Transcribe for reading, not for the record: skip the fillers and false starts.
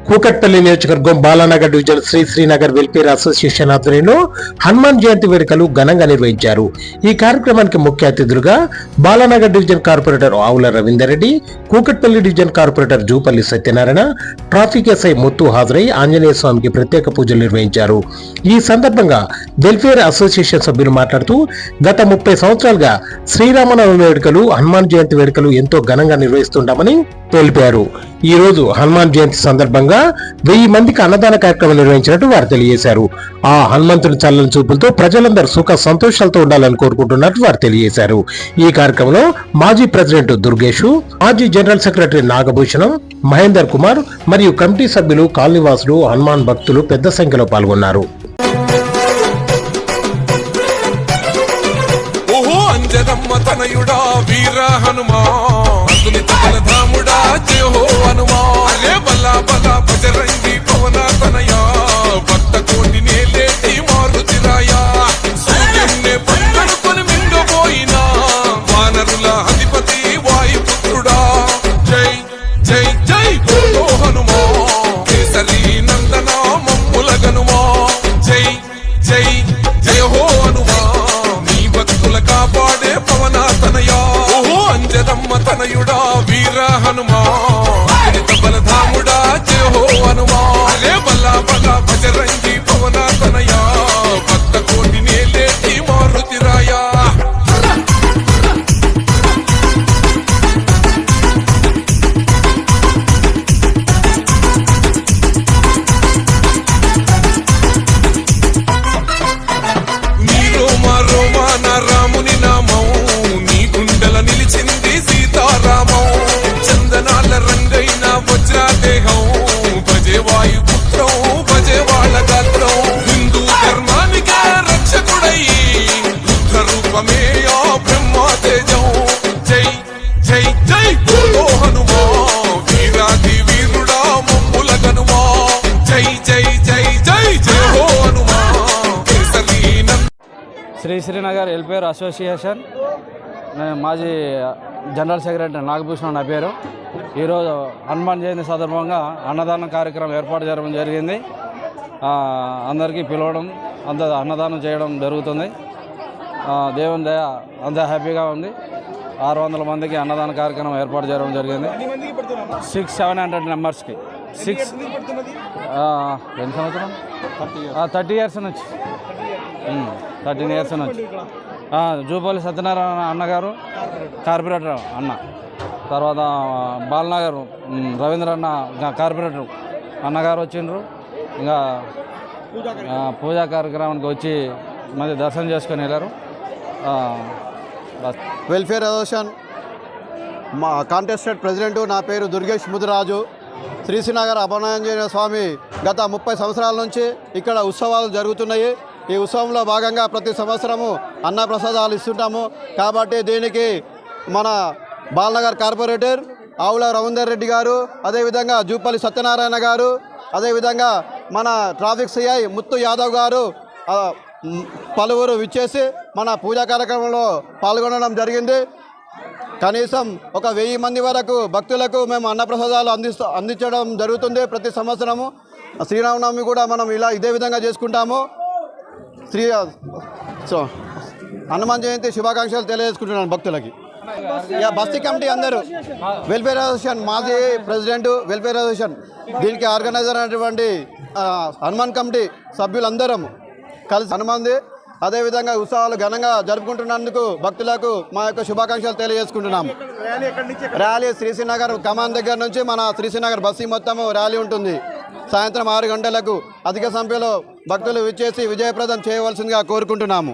కూకట్పల్లి నియోజకవర్గం Balanagar division Srinagar welfare association ఆధ్వర్యంలో హనుమాన్ జయంతి వేడుకలు ఘనంగా నిర్వహించారు. ఈ కార్యక్రమానికి ముఖ్య అతిథులుగా Balanagar division corporator Avula Ravinder Reddy, Kukatpally division corporator Jupally Satyanarayana, traffic SI Muthu హాజరై ఆంజనేయ స్వామికి ప్రత్యేక పూజలు నిర్వహించారు. ఈ సందర్భంగా వెల్ఫేర్ అసోసియేషన్ సభ్యులు మాట్లాడుతూ గత 30 సంవత్సరాలుగా శ్రీరామనవమి వేడుకలు, హనుమాన్ జయంతి వేడుకలు ఎంతో ఘనంగా నిర్వహిస్తుంటామని తెలిపారు. ఈ రోజు హనుమాన్ జయంతి సందర్భంగా 1000 మందికి అన్నదాన కార్యక్రమం నిర్వహించినట్టు వారు తెలియజేశారు. ఆ హనుమంతుని చల్లని చూపులతో ప్రజలందరూ సుఖ సంతోషాలతో ఉండాలని కోరుకుంటున్నట్టు వారు తెలియజేశారు. ఈ కార్యక్రమంలో మాజీ ప్రెసిడెంట్ దుర్గేషు, మాజీ జనరల్ సెక్రటరీ నాగభూషణం, మహేందర్ కుమార్ మరియు కమిటీ సభ్యులు, కాలనీవాసులు, హనుమాన్ భక్తులు పెద్ద సంఖ్యలో పాల్గొన్నారు. తనయుడా వీర హనుమా బలధాముడా జయ హో హనుమా అరే బల్లా బలా భజరంగి పవన తనయా భక్త కోటి నేలేటి మారుతిరాయా. నీ రోమా రోమా నా రాముని నామం నీ గుండెల నిలిచింది సీతారామం. చందనాల రంగైన వజ్రాదేహం భజే వాయుపుత్రం భజే వాళ్ళ గాత్రం. హిందూ ధర్మానికే రక్షకుడై బుద్ధ రూపమే ఆ బ్రహ్మ తేజం. జై జై జై బోలో హనుమా వీరాది వీరుడా మమ్ముల గనుమా. జై జై జై జై జయ హో హనుమా కేసరి శ్రీనగర్ వెల్ఫేర్ అసోసియేషన్ మాజీ జనరల్ సెక్రటరీ నాగభూషణం నా పేరు. ఈరోజు హనుమాన్ జయంతి సందర్భంగా అన్నదానం కార్యక్రమం ఏర్పాటు చేయడం జరిగింది. అందరికీ పిలవడం, అన్నదానం చేయడం జరుగుతుంది. దేవుని దయ అంతా హ్యాపీగా ఉంది. 600 మందికి అన్నదాన కార్యక్రమం ఏర్పాటు చేయడం జరిగింది. 700 మెంబర్స్కి. ఎన్ని సంవత్సరం? 30 ఇయర్స్ నుంచి, 13 ఇయర్స్ నుంచి. జూపల్లి సత్యనారాయణ అన్నగారు కార్పొరేటర్ అన్న, తర్వాత బాలనగర్ రవీంద్ర అన్న కార్పొరేటర్ అన్నగారు వచ్చిండ్రు. ఇంకా పూజా కార్యక్రమానికి వచ్చి మంది దర్శనం చేసుకొని వెళ్ళారు. వెల్ఫేర్ అసోసియేషన్ మా కాంటెస్టెడ్ ప్రెసిడెంట్ నా పేరు దుర్గేష్ ముదిరాజు. శ్రీనగర్ అభయాంజనేయ స్వామి గత 30 సంవత్సరాల నుంచి ఇక్కడ ఉత్సవాలు జరుగుతున్నాయి. ఈ ఉత్సవంలో భాగంగా ప్రతి సంవత్సరము అన్నప్రసాదాలు ఇస్తుంటాము. కాబట్టి దీనికి మన బాలనగర్ కార్పొరేటర్ ఆవుల రవీందర్ రెడ్డి గారు, అదేవిధంగా జూపల్లి సత్యనారాయణ గారు, అదేవిధంగా మన ట్రాఫిక్ సిఐ ముత్తు యాదవ్ గారు పలువురు విచ్చేసి మన పూజా కార్యక్రమంలో పాల్గొనడం జరిగింది. కనీసం ఒక 1000 మంది వరకు భక్తులకు మేము అన్నప్రసాదాలు అందించడం జరుగుతుంది ప్రతి సంవత్సరము. శ్రీరామనవమి కూడా మనం ఇదే విధంగా చేసుకుంటాము. హనుమాన్ జయంతి శుభాకాంక్షలు తెలియజేసుకుంటున్నాను భక్తులకి. బస్తీ కమిటీ అందరూ, వెల్ఫేర్ అసోసియేషన్ మాజీ ప్రెసిడెంట్, వెల్ఫేర్ అసోసియేషన్ దీనికి ఆర్గనైజర్ అయినటువంటి హనుమాన్ కమిటీ సభ్యులందరం కలిసి హనుమాన్ది అదేవిధంగా ఉత్సవాలు ఘనంగా జరుపుకుంటున్నందుకు భక్తులకు మా యొక్క శుభాకాంక్షలు తెలియజేసుకుంటున్నాము. ర్యాలీ శ్రీనగర్ కమాన్ దగ్గర నుంచి మన శ్రీనగర్ బస్తీ మొత్తము ర్యాలీ ఉంటుంది. సాయంత్రం 6 గంటలకు అధిక సంఖ్యలో భక్తులు విచ్చేసి విజయప్రదం చేయవలసిందిగా కోరుకుంటున్నాము.